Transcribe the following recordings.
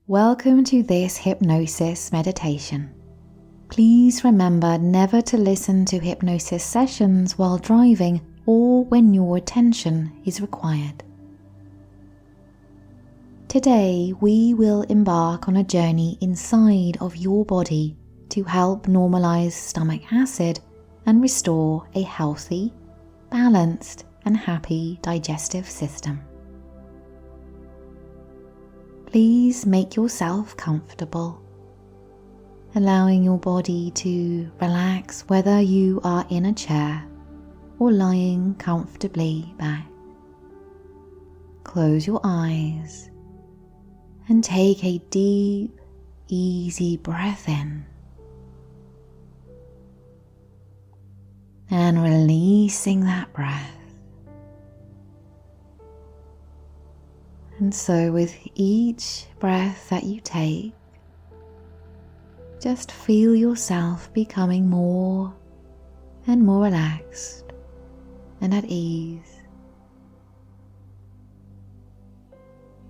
Welcome to this hypnosis meditation. Please remember never to listen to hypnosis sessions while driving or when your attention is required. Today we will embark on a journey inside of your body to help normalize stomach acid and restore a healthy, balanced, and happy digestive system. Please make yourself comfortable, allowing your body to relax whether you are in a chair or lying comfortably back. Close your eyes and take a deep, easy breath in. And releasing that breath. And so with each breath that you take, just feel yourself becoming more and more relaxed and at ease.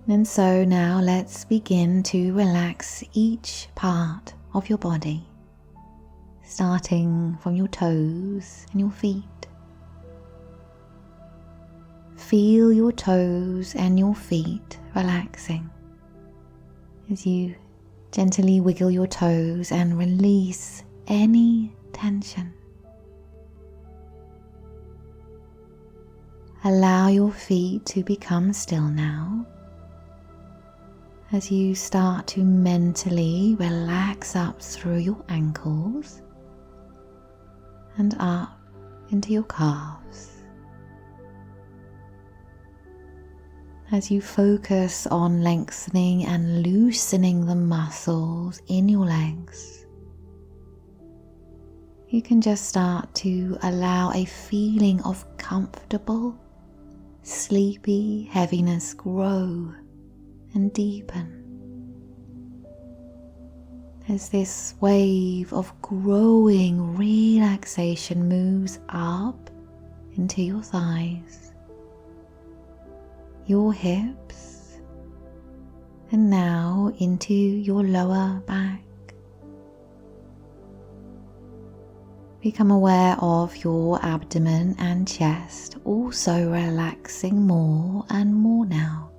And so now let's begin to relax each part of your body, starting from your toes and your feet. Feel your toes and your feet relaxing as you gently wiggle your toes and release any tension. Allow your feet to become still now as you start to mentally relax up through your ankles and up into your calves. As you focus on lengthening and loosening the muscles in your legs, you can just start to allow a feeling of comfortable, sleepy heaviness grow and deepen. As this wave of growing relaxation moves up into your thighs, your hips, and now into your lower back. Become aware of your abdomen and chest also relaxing more and more now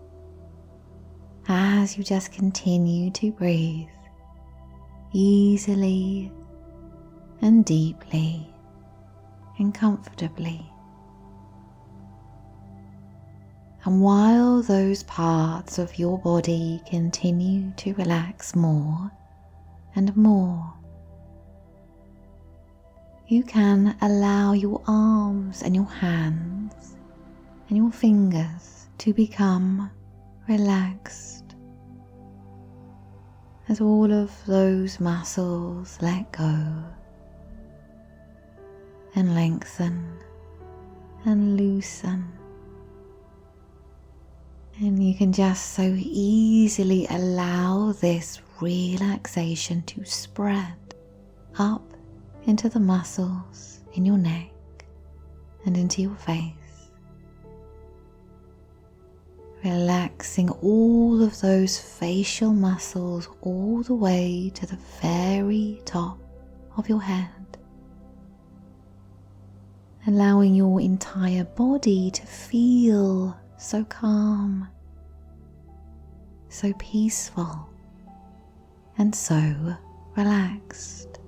as you just continue to breathe easily and deeply and comfortably. And while those parts of your body continue to relax more and more, you can allow your arms and your hands and your fingers to become relaxed as all of those muscles let go and lengthen and loosen. And you can just so easily allow this relaxation to spread up into the muscles in your neck and into your face, relaxing all of those facial muscles all the way to the very top of your head, allowing your entire body to feel so calm, so peaceful, and so relaxed.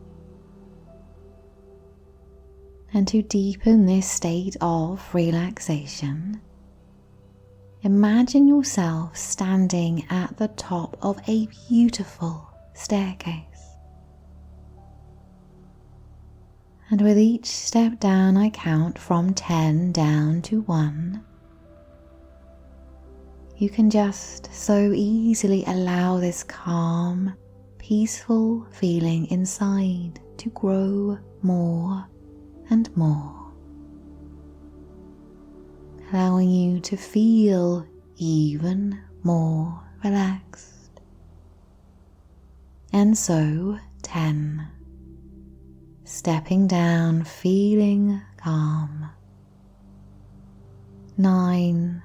And to deepen this state of relaxation, imagine yourself standing at the top of a beautiful staircase. And with each step down, I count from 10 down to 1. You can just so easily allow this calm, peaceful feeling inside to grow more and more, allowing you to feel even more relaxed. And so 10, stepping down, feeling calm. 9,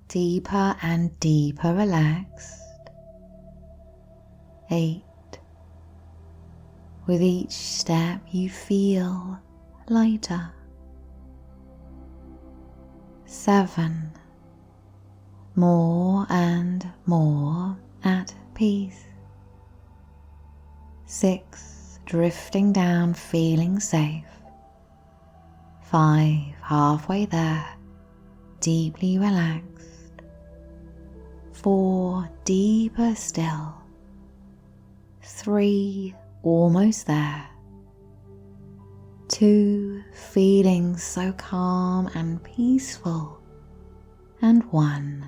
deeper and deeper relaxed. 8. With each step you feel lighter. 7. More and more at peace. 6. Drifting down, feeling safe. 5. Halfway there, deeply relaxed. 4. Deeper still. 3. Almost there. 2. Feeling so calm and peaceful. And 1.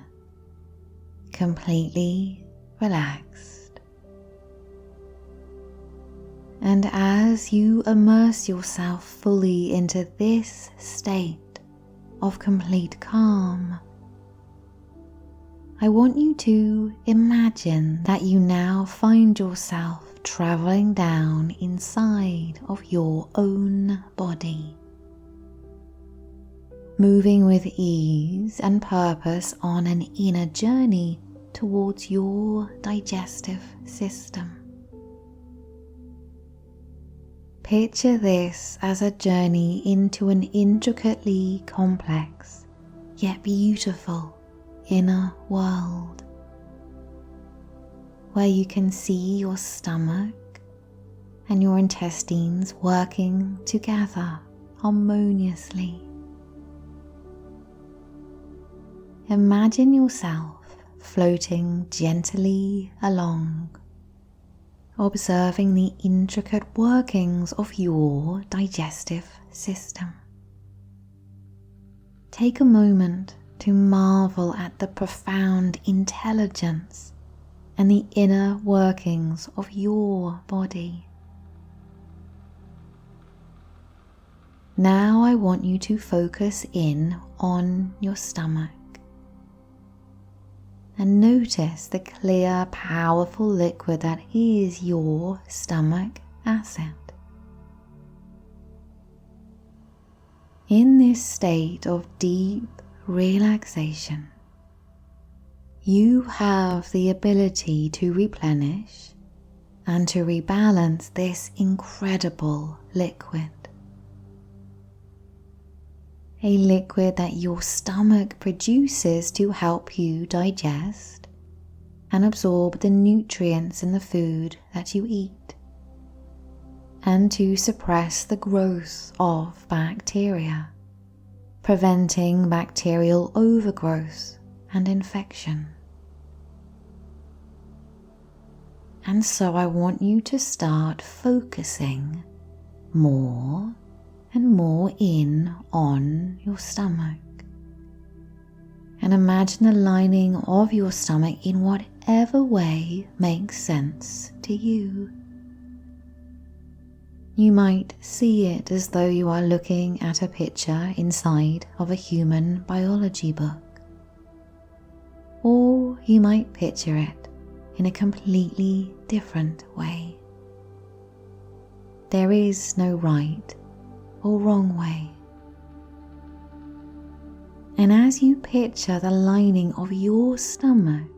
Completely relaxed. And as you immerse yourself fully into this state of complete calm, I want you to imagine that you now find yourself traveling down inside of your own body, moving with ease and purpose on an inner journey towards your digestive system. Picture this as a journey into an intricately complex yet beautiful inner world, where you can see your stomach and your intestines working together harmoniously. Imagine yourself floating gently along, observing the intricate workings of your digestive system. Take a moment to marvel at the profound intelligence and the inner workings of your body. Now I want you to focus in on your stomach and notice the clear, powerful liquid that is your stomach acid. In this state of deep relaxation, you have the ability to replenish and to rebalance this incredible liquid. A liquid that your stomach produces to help you digest and absorb the nutrients in the food that you eat, and to suppress the growth of bacteria, preventing bacterial overgrowth and infection. And so I want you to start focusing more and more in on your stomach, and imagine the lining of your stomach in whatever way makes sense to you. You might see it as though you are looking at a picture inside of a human biology book, or you might picture it in a completely different way. There is no right or wrong way. And as you picture the lining of your stomach,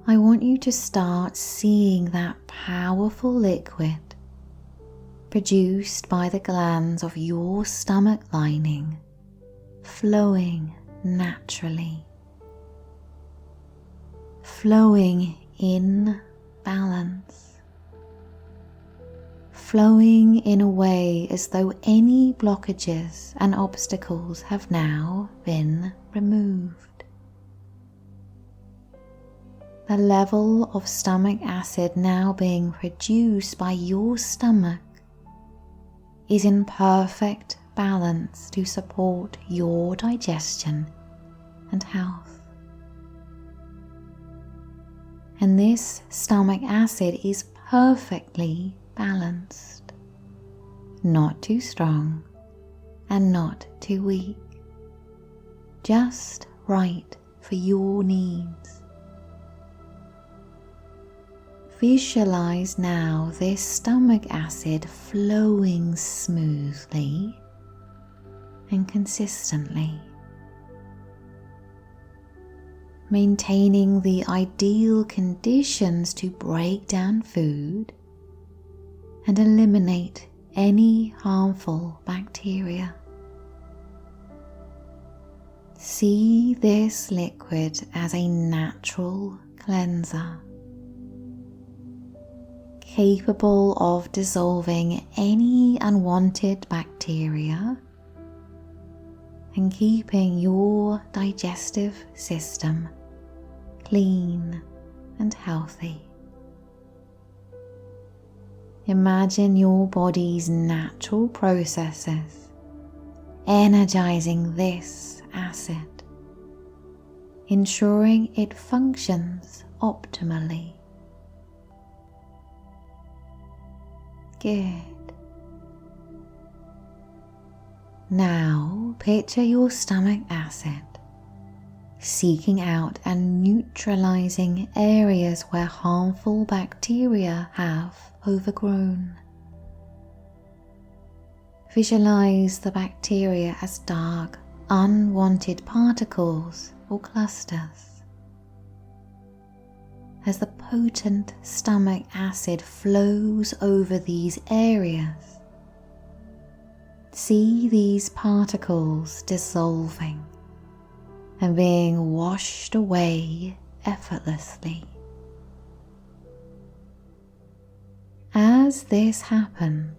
I want you to start seeing that powerful liquid produced by the glands of your stomach lining flowing naturally, flowing in balance, flowing in a way as though any blockages and obstacles have now been removed. The level of stomach acid now being produced by your stomach is in perfect balance to support your digestion and health. And this stomach acid is perfectly balanced, not too strong and not too weak, just right for your needs. Visualize now this stomach acid flowing smoothly and consistently. maintaining the ideal conditions to break down food and eliminate any harmful bacteria. See this liquid as a natural cleanser, capable of dissolving any unwanted bacteria and keeping your digestive system clean and healthy. Imagine your body's natural processes energizing this acid, ensuring it functions optimally. Good. Now picture your stomach acid seeking out and neutralizing areas where harmful bacteria have overgrown. Visualize the bacteria as dark, unwanted particles or clusters. As the potent stomach acid flows over these areas, see these particles dissolving and being washed away effortlessly. As this happens,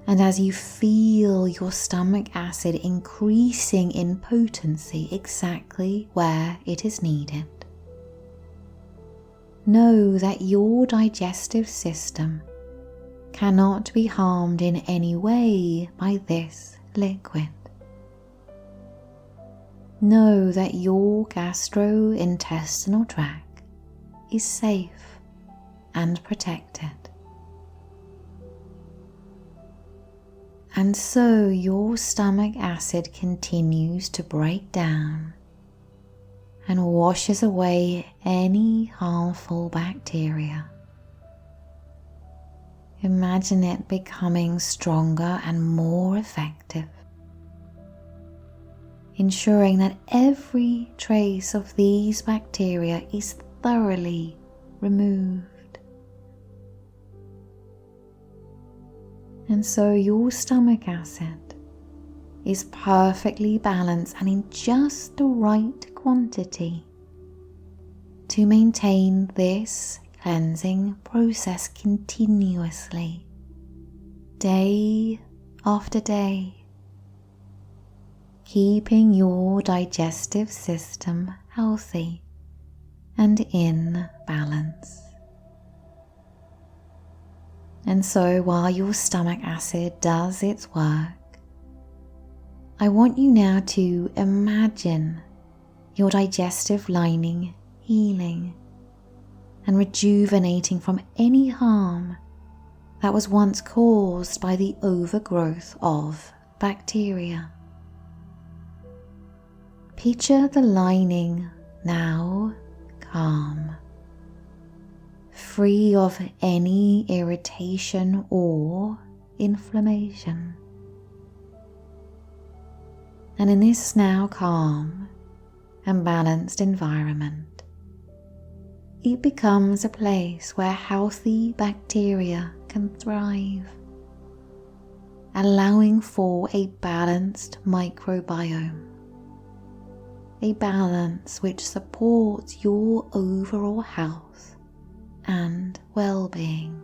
and as you feel your stomach acid increasing in potency exactly where it is needed, know that your digestive system cannot be harmed in any way by this liquid. Know that your gastrointestinal tract is safe and protected. And so your stomach acid continues to break down and washes away any harmful bacteria. Imagine it becoming stronger and more effective, ensuring that every trace of these bacteria is thoroughly removed. And so your stomach acid is perfectly balanced and in just the right quantity to maintain this cleansing process continuously, day after day, keeping your digestive system healthy and in balance. And so while your stomach acid does its work, I want you now to imagine your digestive lining healing and rejuvenating from any harm that was once caused by the overgrowth of bacteria. Picture the lining now calm, free of any irritation or inflammation. And in this now calm and balanced environment, it becomes a place where healthy bacteria can thrive, allowing for a balanced microbiome, a balance which supports your overall health and well-being.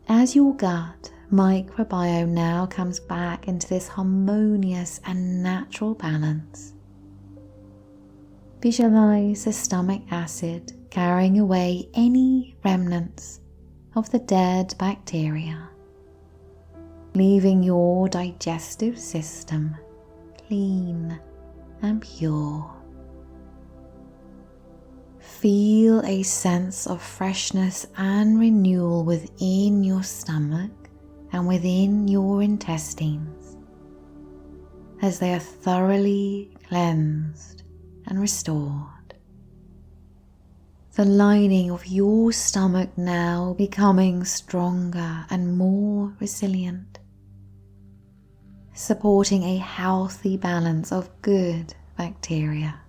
As your gut microbiome now comes back into this harmonious and natural balance, visualize the stomach acid carrying away any remnants of the dead bacteria, leaving your digestive system clean and pure. Feel a sense of freshness and renewal within your stomach and within your intestines as they are thoroughly cleansed and restored. The lining of your stomach now becoming stronger and more resilient, supporting a healthy balance of good bacteria.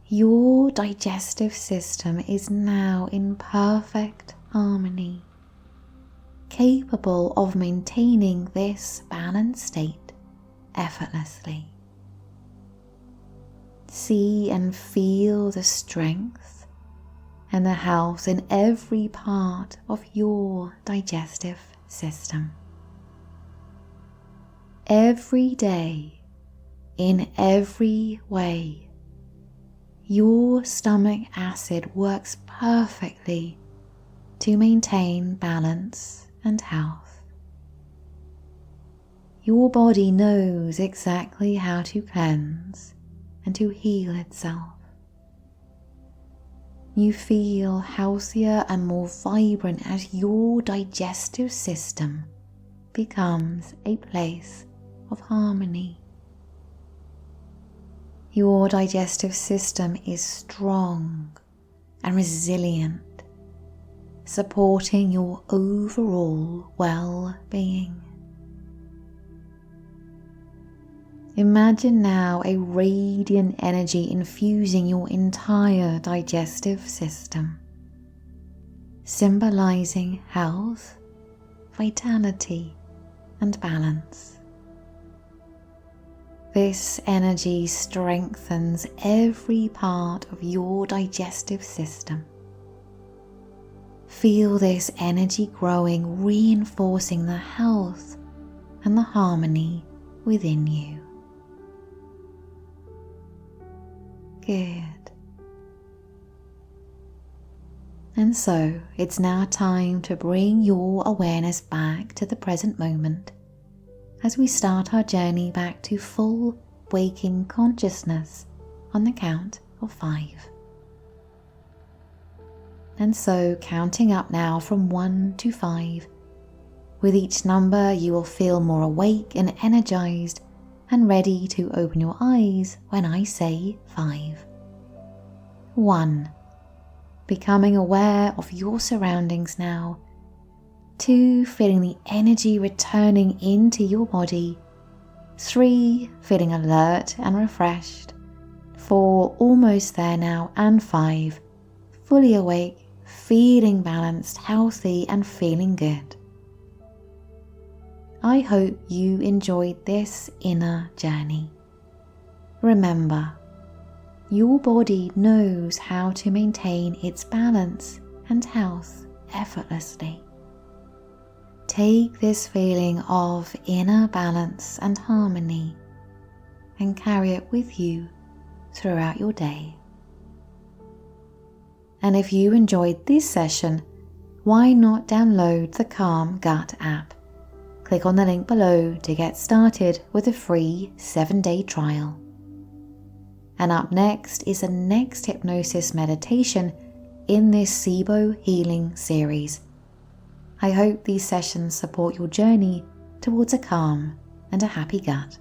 Your digestive system is now in perfect harmony, capable of maintaining this balanced state effortlessly. See and feel the strength and the health in every part of your digestive system. Every day, in every way, your stomach acid works perfectly to maintain balance and health. Your body knows exactly how to cleanse and to heal itself. You feel healthier and more vibrant as your digestive system becomes a place of harmony. Your digestive system is strong and resilient, supporting your overall well-being. Imagine now a radiant energy infusing your entire digestive system, symbolizing health, vitality, and balance. This energy strengthens every part of your digestive system. Feel this energy growing, reinforcing the health and the harmony within you. Good. And so it's now time to bring your awareness back to the present moment as we start our journey back to full waking consciousness on the count of 5. And so counting up now from 1 to 5, with each number you will feel more awake and energized and ready to open your eyes when I say 5. 1. Becoming aware of your surroundings now. 2. Feeling the energy returning into your body. 3. Feeling alert and refreshed. 4. Almost there now. And 5. Fully awake, feeling balanced, healthy, and feeling good. I hope you enjoyed this inner journey. Remember, your body knows how to maintain its balance and health effortlessly. Take this feeling of inner balance and harmony and carry it with you throughout your day. And if you enjoyed this session, why not download the Calm Gut app? Click on the link below to get started with a free 7-day trial. And up next is the next hypnosis meditation in this SIBO healing series. I hope these sessions support your journey towards a calm and a happy gut.